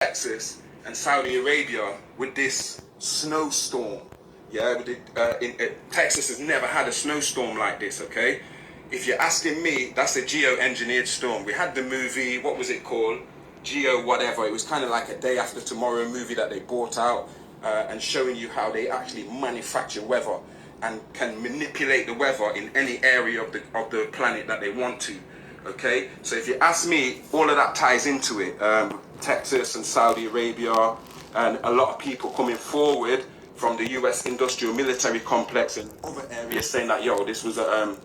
Texas and Saudi Arabia with this snowstorm. Yeah, Texas has never had a snowstorm like this, okay? If you're asking me, that's a geo-engineered storm. We had the movie, what was it called? Geo whatever. It was kind of like a Day After Tomorrow movie that they brought out and showing you how they actually manufacture weather and can manipulate the weather in any area of the planet that they want to. Okay, so if you ask me, all of that ties into it. Texas and Saudi Arabia, and a lot of people coming forward from the US industrial military complex and other areas saying that, yo, this was a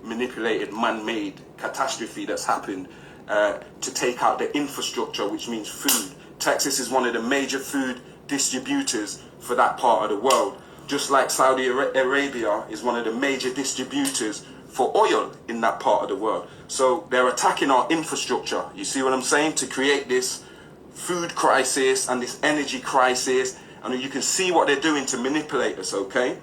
manipulated, man-made catastrophe that's happened to take out the infrastructure, which means food. Texas is one of the major food distributors for that part of the world, just like Saudi Arabia is one of the major distributors for oil in that part of the world. So they're attacking our infrastructure, you see what I'm saying, to create this food crisis and this energy crisis, and you can see what they're doing to manipulate us, okay?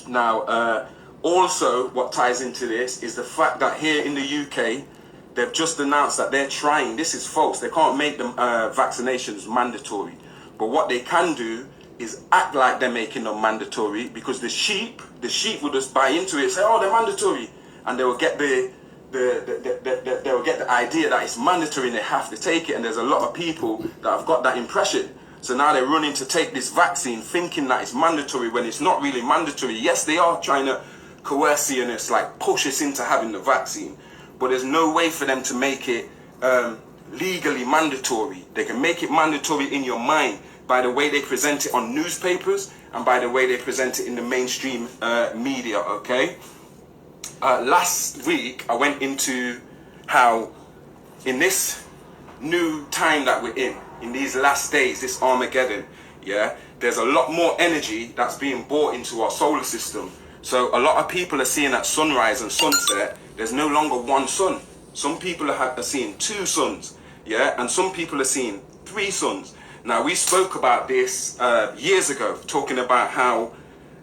Now, also what ties into this is the fact that here in the UK, they've just announced that they're trying, this is false, they can't make the vaccinations mandatory, but what they can do is act like they're making them mandatory, because the sheep will just buy into it, say, oh, they're mandatory, and they will get they will get the idea that it's mandatory and they have to take it. And there's a lot of people that have got that impression. So now they're running to take this vaccine thinking that it's mandatory when it's not really mandatory. Yes, they are trying to coerce you and it's like push us into having the vaccine, but there's no way for them to make it legally mandatory. They can make it mandatory in your mind by the way they present it on newspapers and by the way they present it in the mainstream media, okay? Last week, I went into how in this new time that we're in these last days, this Armageddon, yeah, there's a lot more energy that's being brought into our solar system. So a lot of people are seeing at sunrise and sunset, there's no longer one sun. Some people are seeing two suns, yeah, and some people are seeing three suns. Now, we spoke about this years ago, talking about how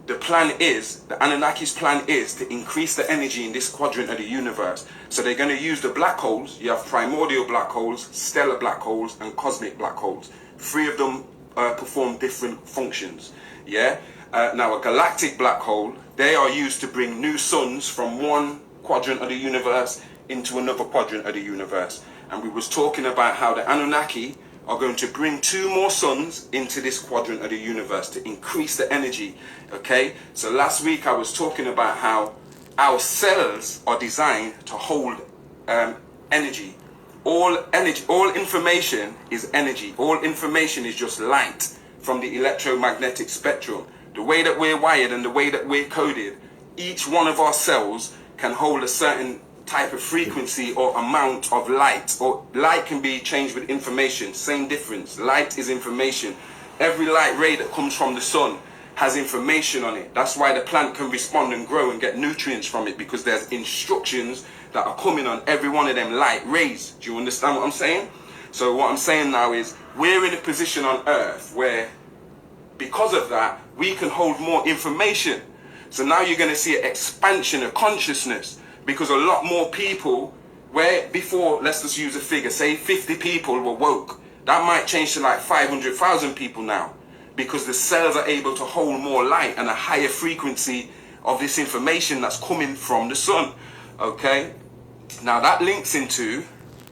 the plan is, the Anunnaki's plan is to increase the energy in this quadrant of the universe. So they're going to use the black holes. You have primordial black holes, stellar black holes, and cosmic black holes. Three of them perform different functions. Yeah. Now, a galactic black hole, they are used to bring new suns from one quadrant of the universe into another quadrant of the universe. And we was talking about how the Anunnaki are going to bring two more suns into this quadrant of the universe to increase the energy, okay? So last week I was talking about how our cells are designed to hold energy. All information is energy. All information is just light from the electromagnetic spectrum. The way that we're wired and the way that we're coded, each one of our cells can hold a certain type of frequency or amount of light, or light can be changed with information. Same difference. Light is information. Every light ray that comes from the sun has information on it. That's why the plant can respond and grow and get nutrients from it, because there's instructions that are coming on every one of them light rays. Do you understand what I'm saying? So what I'm saying now is we're in a position on Earth where, because of that, we can hold more information. So now you're going to see an expansion of consciousness, because a lot more people, where before, let's just use a figure, say 50 people were woke, that might change to like 500,000 people now, because the cells are able to hold more light and a higher frequency of this information that's coming from the sun, okay? Now that links into,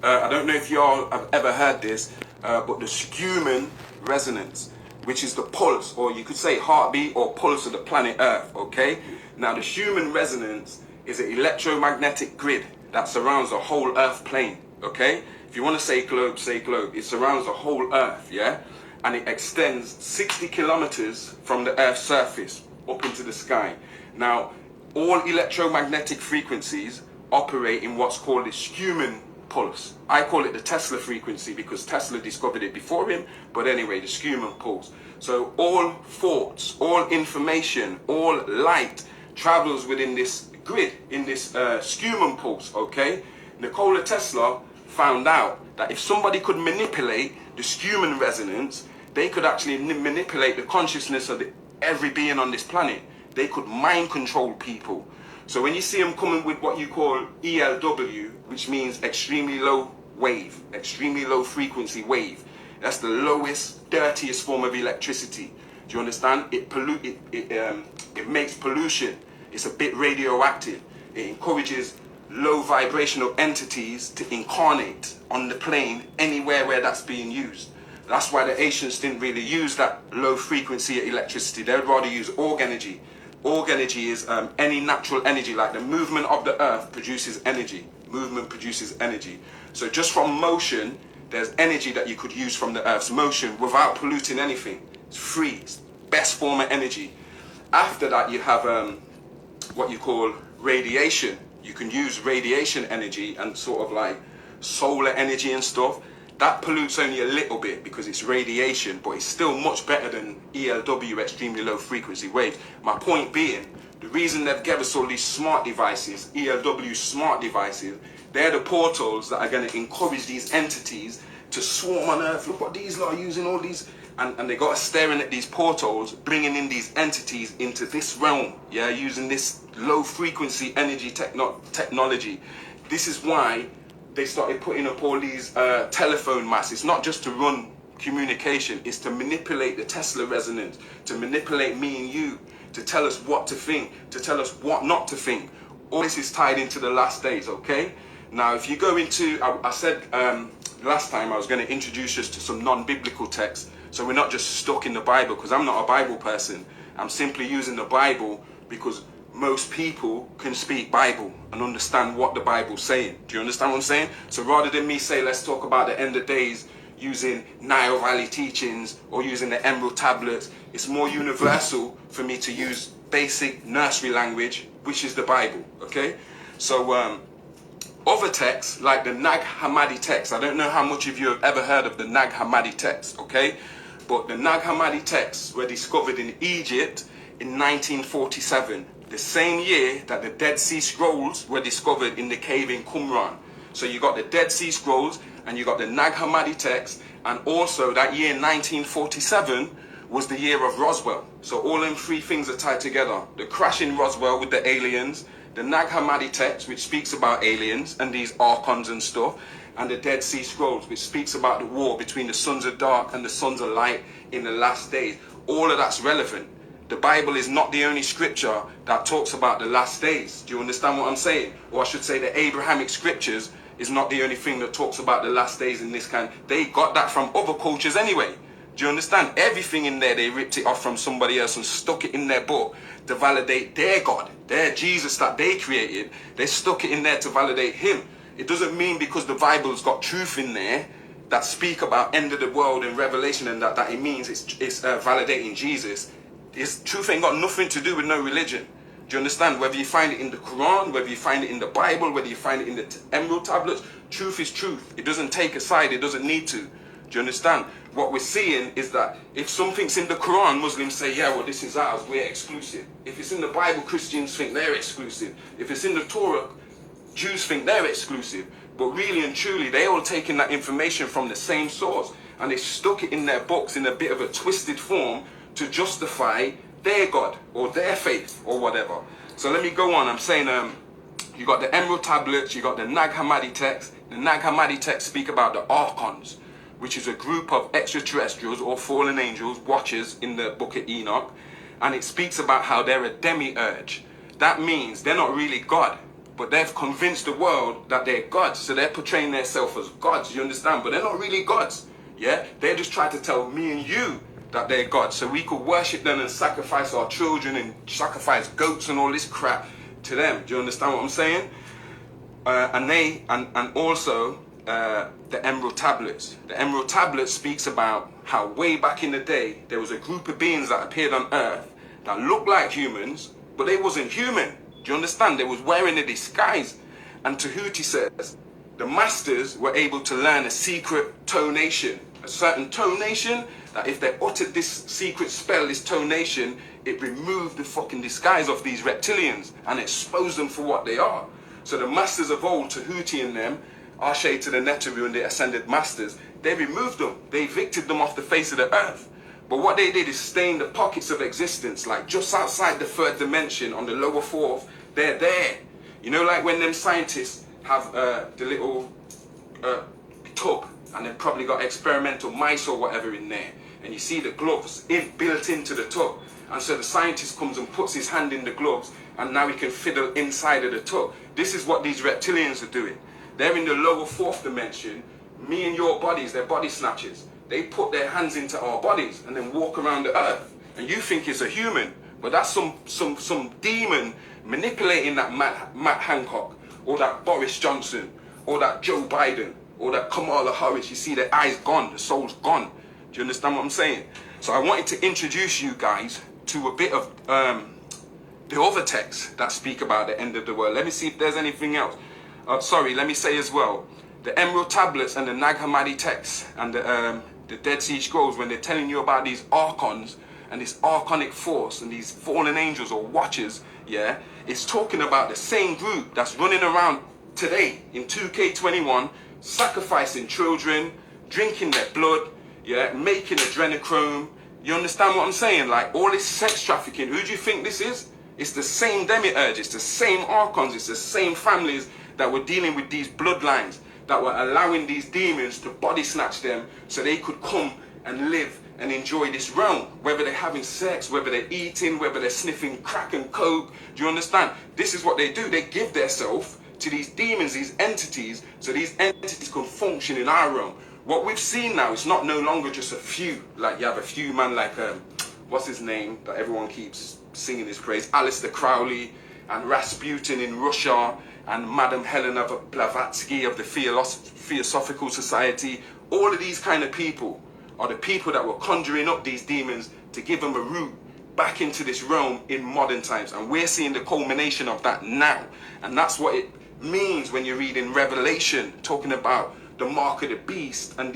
I don't know if y'all have ever heard this, but the Schumann resonance, which is the pulse, or you could say heartbeat or pulse of the planet Earth, okay? Now the Schumann resonance is an electromagnetic grid that surrounds the whole Earth plane, okay? If you want to say globe, say globe. It surrounds the whole Earth, yeah? And it extends 60 kilometers from the Earth's surface up into the sky. Now, all electromagnetic frequencies operate in what's called the Schumann pulse. I call it the Tesla frequency because Tesla discovered it before him, but anyway, the Schumann pulse. So all thoughts, all information, all light travels within this grid, in this Schumann pulse, okay? Nikola Tesla found out that if somebody could manipulate the Schumann resonance, they could actually manipulate the consciousness of every being on this planet. They could mind control people. So when you see them coming with what you call ELW, which means extremely low wave, extremely low frequency wave, That's the lowest, dirtiest form of electricity. Do you understand? It makes pollution. It's a bit radioactive. It encourages low vibrational entities to incarnate on the plane anywhere where that's being used. That's why the ancients didn't really use that low frequency electricity. They'd rather use org energy. Org energy is any natural energy, like the movement of the earth produces energy. Movement produces energy. So just from motion, there's energy that you could use from the earth's motion without polluting anything. It's free. It's best form of energy. After that, you have what you call radiation. You can use radiation energy and sort of like solar energy and stuff. That pollutes only a little bit because it's radiation, but it's still much better than ELW, extremely low frequency waves. My point being, the reason they've given us all these smart devices, ELW smart devices, they're the portals that are going to encourage these entities to swarm on Earth. Look what these lot are using, all these, and they got us staring at these portals, bringing in these entities into this realm, yeah, using this low frequency energy technology. This is why they started putting up all these telephone masts. It's not just to run communication, it's to manipulate the Tesla resonance, to manipulate me and you, to tell us what to think, to tell us what not to think. All this is tied into the last days, okay? Now, if you go into, I said last time I was going to introduce us to some non-biblical texts, so we're not just stuck in the Bible, because I'm not a Bible person. I'm simply using the Bible because most people can speak Bible and understand what the Bible's saying. Do you understand what I'm saying? So rather than me say, let's talk about the end of days using Nile Valley teachings or using the Emerald tablets, it's more universal for me to use basic nursery language, which is the Bible, okay? So other texts, like the Nag Hammadi text, I don't know how much of you have ever heard of the Nag Hammadi text, okay? But the Nag Hammadi texts were discovered in Egypt in 1947, the same year that the Dead Sea Scrolls were discovered in the cave in Qumran. So you got the Dead Sea Scrolls and you got the Nag Hammadi text, and also that year 1947 was the year of Roswell. So all them three things are tied together. The crash in Roswell with the aliens, the Nag Hammadi text, which speaks about aliens and these archons and stuff, and the Dead Sea Scrolls, which speaks about the war between the sons of dark and the sons of light in the last days. All of that's relevant. The Bible is not the only scripture that talks about the last days. Do you understand what I'm saying? Or I should say the Abrahamic scriptures is not the only thing that talks about the last days in this kind. They got that from other cultures anyway. Do you understand? Everything in there, they ripped it off from somebody else and stuck it in their book to validate their God, their Jesus that they created. They stuck it in there to validate him. It doesn't mean because the Bible's got truth in there that speak about end of the world and Revelation and that it means it's validating Jesus. Truth ain't got nothing to do with no religion. Do you understand? Whether you find it in the Quran, whether you find it in the Bible, whether you find it in the Emerald tablets, truth is truth. It doesn't take a side, it doesn't need to. Do you understand? What we're seeing is that if something's in the Quran, Muslims say, yeah, well, this is ours, we're exclusive. If it's in the Bible, Christians think they're exclusive. If it's in the Torah, Jews think they're exclusive. But really and truly, they all taking that information from the same source and they stuck it in their books in a bit of a twisted form to justify their God or their faith or whatever. So let me go on. I'm saying you got the Emerald tablets, you got the Nag Hammadi text. The Nag Hammadi text speak about the archons, which is a group of extraterrestrials or fallen angels, watchers in the book of Enoch. And it speaks about how they're a demiurge. That means they're not really God, but they've convinced the world that they're gods. So they're portraying themselves as gods, you understand? But they're not really gods, yeah? They're just trying to tell me and you that they're gods, so we could worship them and sacrifice our children and sacrifice goats and all this crap to them. Do you understand what I'm saying? And also the Emerald tablets. The Emerald tablets speaks about how way back in the day there was a group of beings that appeared on Earth that looked like humans, but they wasn't human. Do you understand? They was wearing a disguise. And Tahuti says the masters were able to learn a secret tonation, a certain tonation that if they uttered this secret spell, this tonation, it removed the fucking disguise of these reptilians and exposed them for what they are. So the masters of old, Tahuti and them, Ashe to the Neteru and the ascended masters, they removed them. They evicted them off the face of the earth. But what they did is stay in the pockets of existence, like just outside the third dimension on the lower fourth. They're there. You know, like when them scientists have the little tub and they've probably got experimental mice or whatever in there, and you see the gloves built into the tub, and so the scientist comes and puts his hand in the gloves, and now he can fiddle inside of the tub. This is what these reptilians are doing. They're in the lower fourth dimension. Me and your bodies, they're body snatchers. They put their hands into our bodies and then walk around the earth, and you think it's a human, but that's some demon manipulating that Matt Hancock, or that Boris Johnson, or that Joe Biden, or that Kamala Harris. You see their eyes gone, the soul's gone. Do you understand what I'm saying? So I wanted to introduce you guys to a bit of the other texts that speak about the end of the world. Let me see if there's anything else. Sorry, let me say as well, the Emerald Tablets and the Nag Hammadi texts and the Dead Sea Scrolls, when they're telling you about these archons and this archonic force and these fallen angels or watchers, yeah, it's talking about the same group that's running around today in 2K21, sacrificing children, drinking their blood, yeah, making adrenochrome. You understand what I'm saying? Like all this sex trafficking, who do you think this is? It's the same demiurge, it's the same archons, it's the same families that were dealing with these bloodlines, that were allowing these demons to body snatch them so they could come and live and enjoy this realm, whether they're having sex, whether they're eating, whether they're sniffing crack and coke. Do you understand? This is what they do. They give themselves to these demons, these entities, so these entities can function in our realm. What we've seen now is not no longer just a few, like you have a few man like, what's his name, that everyone keeps singing his praise, Aleister Crowley, and Rasputin in Russia, and Madame Helena Blavatsky of the Theosophical Society. All of these kind of people are the people that were conjuring up these demons to give them a route back into this realm in modern times. And we're seeing the culmination of that now. And that's what it means when you read in Revelation, talking about the mark of the beast, and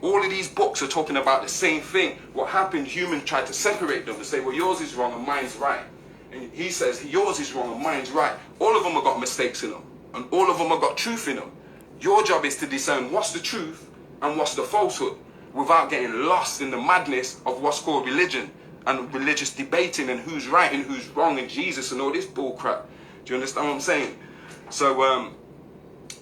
all of these books are talking about the same thing. What happened, humans tried to separate them and say, well, yours is wrong and mine's right. And he says, yours is wrong and mine's right. All of them have got mistakes in them, and all of them have got truth in them. Your job is to discern what's the truth and what's the falsehood, without getting lost in the madness of what's called religion and religious debating and who's right and who's wrong and Jesus and all this bull crap. Do you understand what I'm saying? So,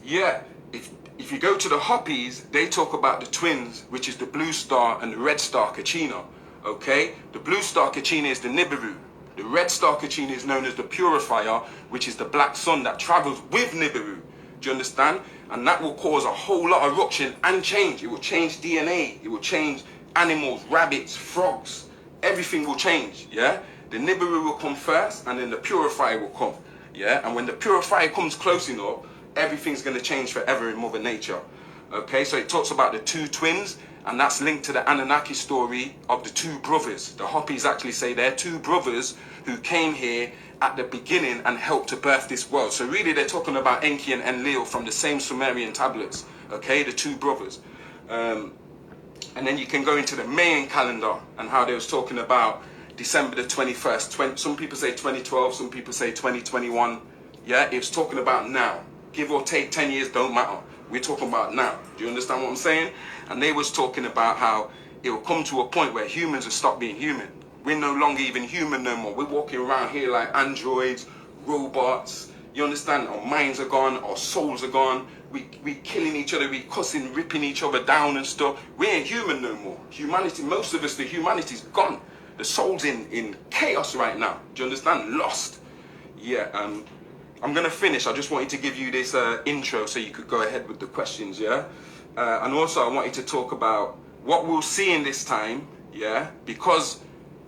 yeah, if you go to the Hopis, they talk about the twins, which is the blue star and the red star Kachina. Okay? The blue star Kachina is the Nibiru. The red star Kachina is known as the Purifier, which is the black sun that travels with Nibiru. Do you understand? And that will cause a whole lot of eruption and change. It will change DNA. It will change animals, rabbits, frogs. Everything will change, yeah? The Nibiru will come first, and then the Purifier will come, yeah? And when the Purifier comes close enough, everything's going to change forever in Mother Nature. Okay, so it talks about the two twins, and that's linked to the Anunnaki story of the two brothers. The Hopis actually say they're two brothers who came here at the beginning and helped to birth this world. So really they're talking about Enki and Enlil from the same Sumerian tablets, okay, the two brothers. And then you can go into the Mayan calendar and how they was talking about December the 21st. Some people say 2012, some people say 2021. Yeah, it was talking about now. Give or take 10 years, don't matter. We're talking about now. Do you understand what I'm saying? And they was talking about how it will come to a point where humans will stop being human. We're no longer even human no more. We're walking around here like androids, robots. You understand? Our minds are gone, our souls are gone. We killing each other, we cussing, ripping each other down and stuff. We ain't human no more. Humanity, most of us, the humanity's gone. The soul's in chaos right now. Do you understand? Lost. Yeah, I'm going to finish. I just wanted to give you this intro so you could go ahead with the questions, yeah? And also I wanted to talk about what we'll see in this time, yeah? Because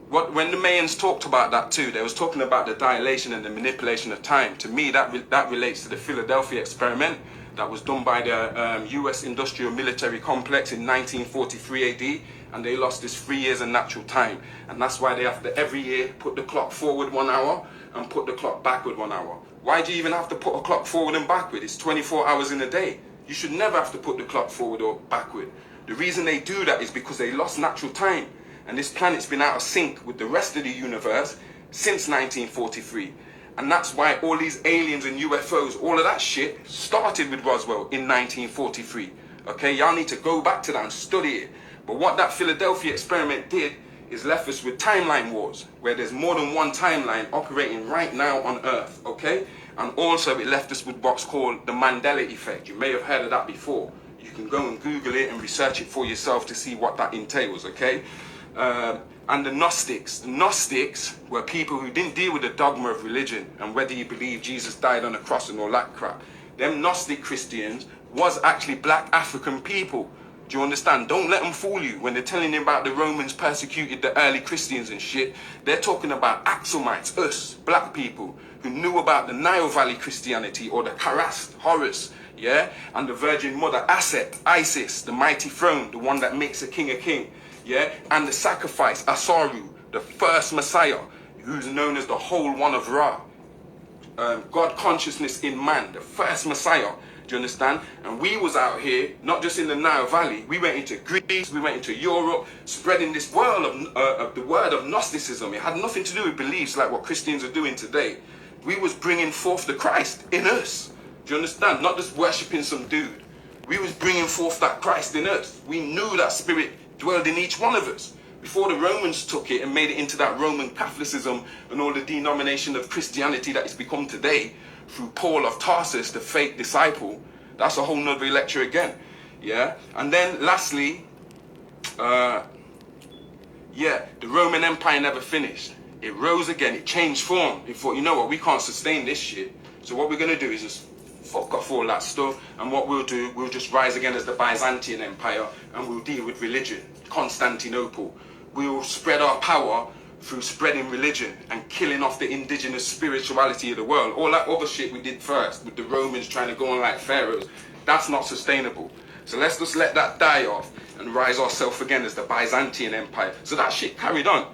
when the Mayans talked about that too, they was talking about the dilation and the manipulation of time. To me, that relates to the Philadelphia experiment that was done by the US industrial military complex in 1943 AD, and they lost this 3 years of natural time. And that's why they have to every year put the clock forward 1 hour and put the clock backward 1 hour. Why do you even have to put a clock forward and backward? It's 24 hours in a day. You should never have to put the clock forward or backward. The reason they do that is because they lost natural time. And this planet's been out of sync with the rest of the universe since 1943. And that's why all these aliens and UFOs, all of that shit started with Roswell in 1943. Okay, y'all need to go back to that and study it. But what that Philadelphia experiment did is left us with timeline wars, where there's more than one timeline operating right now on Earth, okay? And also it left us with what's called the Mandela effect. You may have heard of that before. You can go and Google it and research it for yourself to see what that entails, okay? And the Gnostics. The Gnostics were people who didn't deal with the dogma of religion and whether you believe Jesus died on a cross and all that crap. Them Gnostic Christians was actually black African people. Do you understand? Don't let them fool you when they're telling you about the Romans persecuted the early Christians and shit. They're talking about Axumites, us, black people, who knew about the Nile Valley Christianity or the Karast, Horus, yeah? And the Virgin Mother, Aset, Isis, the mighty throne, the one that makes a king a king, yeah? And the sacrifice, Asaru, the first Messiah, who's known as the Whole One of Ra. God consciousness in man, the first Messiah. Do you understand? And we was out here, not just in the Nile Valley. We went into Greece, we went into Europe, spreading this world of the word of Gnosticism. It had nothing to do with beliefs like what Christians are doing today. We was bringing forth the Christ in us. Do you understand? Not just worshipping some dude. We was bringing forth that Christ in us. We knew that spirit dwelled in each one of us. Before the Romans took it and made it into that Roman Catholicism and all the denomination of Christianity that it's become today, through Paul of Tarsus, the fake disciple, that's a whole nother lecture again, yeah? And then lastly, the Roman Empire never finished. It rose again, it changed form. It thought, you know what, we can't sustain this shit. So what we're gonna do is just fuck off all that stuff, and what we'll do, we'll just rise again as the Byzantine Empire, and we'll deal with religion, Constantinople. We'll spread our power through spreading religion and killing off the indigenous spirituality of the world. All that other shit we did first, with the Romans trying to go on like pharaohs, that's not sustainable. So let's just let that die off and rise ourselves again as the Byzantine Empire. So that shit carried on.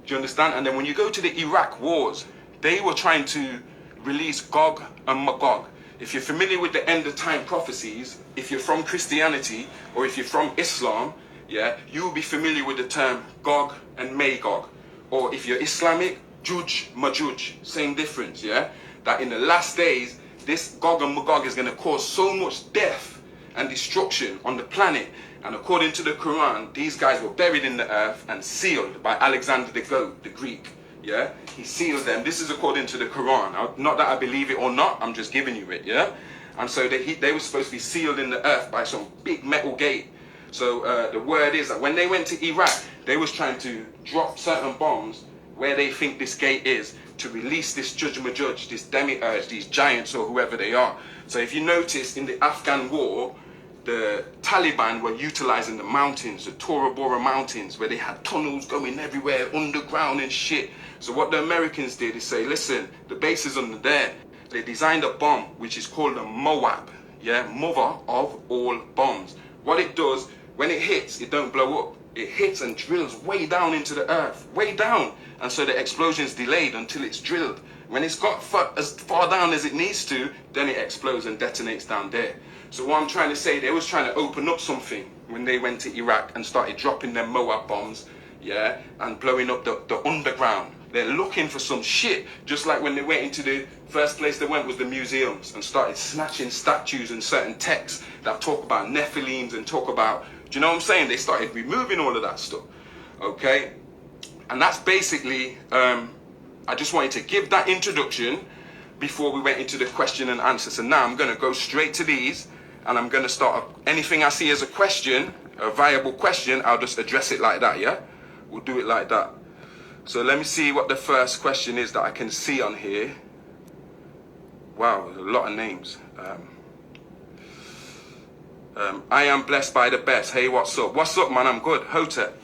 Do you understand? And then when you go to the Iraq wars, they were trying to release Gog and Magog. If you're familiar with the end of time prophecies, if you're from Christianity or if you're from Islam, yeah, you will be familiar with the term Gog and Magog. Or if you're Islamic, Juj, Majuj, same difference, yeah? That in the last days, this Gog and Magog is going to cause so much death and destruction on the planet. And according to the Quran, these guys were buried in the earth and sealed by Alexander the Goat, the Greek, yeah? He sealed them. This is according to the Quran. Not that I believe it or not, I'm just giving you it, yeah? And so they were supposed to be sealed in the earth by some big metal gate. So the word is that when they went to Iraq, they was trying to drop certain bombs where they think this gate is to release this Judge, this demiurge, these giants or whoever they are. So if you notice in the Afghan war, the Taliban were utilizing the mountains, the Tora Bora mountains, where they had tunnels going everywhere, underground and shit. So what the Americans did is say, listen, the base is under there. They designed a bomb, which is called a Moab, yeah, mother of all bombs. What it does, when it hits, it don't blow up. It hits and drills way down into the earth, way down. And so the explosion's delayed until it's drilled. When it's got as far down as it needs to, then it explodes and detonates down there. So what I'm trying to say, they was trying to open up something when they went to Iraq and started dropping their Moab bombs, yeah, and blowing up the underground. They're looking for some shit, just like when they went into the first place they went was the museums and started snatching statues and certain texts that talk about Nephilims and talk about, do you know what I'm saying? They started removing all of that stuff, okay? And that's basically, I just wanted to give that introduction before we went into the question and answer. So now I'm gonna go straight to these and I'm gonna start, anything I see as a question, a viable question, I'll just address it like that, yeah? We'll do it like that. So let me see what the first question is that I can see on here. Wow, there's a lot of names. I am blessed by the best. Hey, what's up? What's up, man? I'm good. Hotep.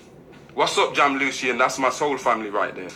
What's up, Jam Lucian? That's my soul family right there.